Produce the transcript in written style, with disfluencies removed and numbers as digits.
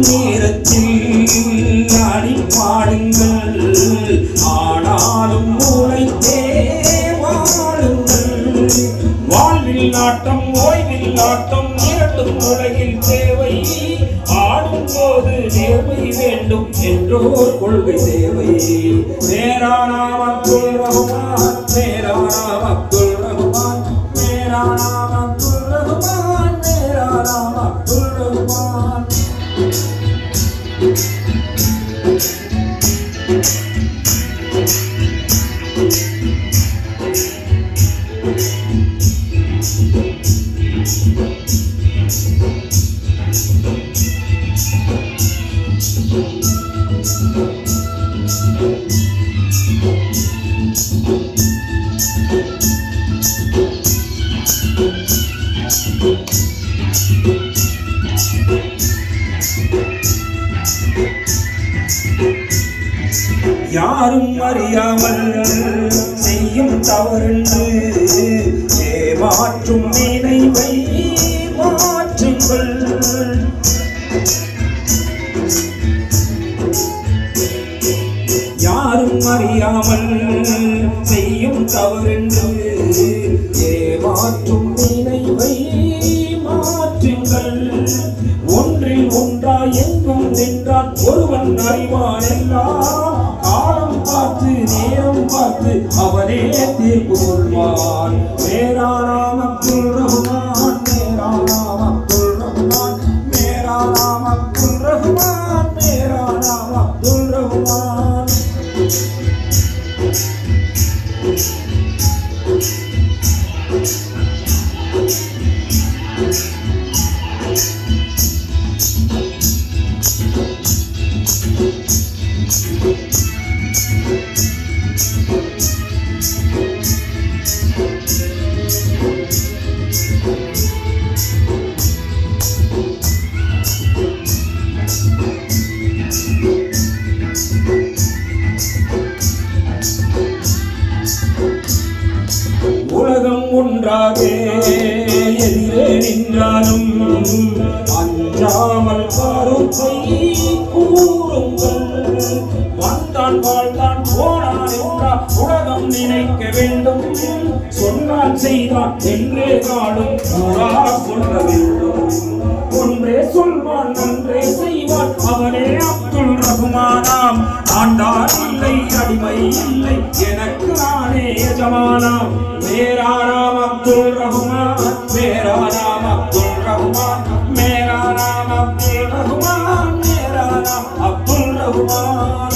நேரத்தில் ஆடி பாடுங்கள், ஆனாலும் மூளைத்தே வாழுங்கள். வாழ்வில் நாட்டம் ஓய்வில் நாட்டம் இரண்டும் உலகில் தேவை. ஆடும் போது நேர்மை வேண்டும் என்றோர் கொள்கை தேவை. மேரா நாம் அப்துல் ரஹ்மான், மேரா நாம் அப்துல் ரஹ்மான், மேரா நாம் அப்துல் ரஹ்மான், மேரா நாம் அப்துல் ரஹ்மான். யாரும் அறியாமல் செய்யும் தவறென்று ஏமாற்றும் நினைவை மாற்றுங்கள். யாரும் அறியாமல் செய்யும் தவறென்று ஏமாற்றும் நினைவை மாற்றுங்கள். ஒன்றில் ஒன்றாய் எங்கும் நின்றான் ஒருவன் அறிவான் எல்லாம். காலம் பார்த்து நேரம் பார்த்து அவனே தீர்ப்பு சொல்வான். மேரா நாம் அப்துல் ரஹ்மான், மேரா நாம் அப்துல் ரஹ்மான், மேரா நாம் அப்துல் ரஹ்மான், மேரா நாம் அப்துல் ரஹ்மான். உலகம் ஒன்றாக எதிரே நின்றாலும் அஞ்சாமல் கருத்தை கூறுங்கள். வந்தான் வாழ்ந்தான் போனான் என்றால் உலகம் நினைக்க வேண்டும். சொன்னான் செய்தான் என்றே காடும் கூறா சொல்ல வேண்டும். ஒன்றே சொல்வான் நன்றே செய்வான் அவனே அப்துல் ரஹ்மானாம். ஆண்டான் இல்லை அடிமை இல்லை எனக்கு நானே எஜமானாம். மேரா நாம் அப்துல் ரஹ்மான், மேரா நாம் அப்துல் ரஹ்மான், மேரா நாம் அப்துல் ரஹ்மான், மேரா நாம் அப்துல் ரஹ்மான்.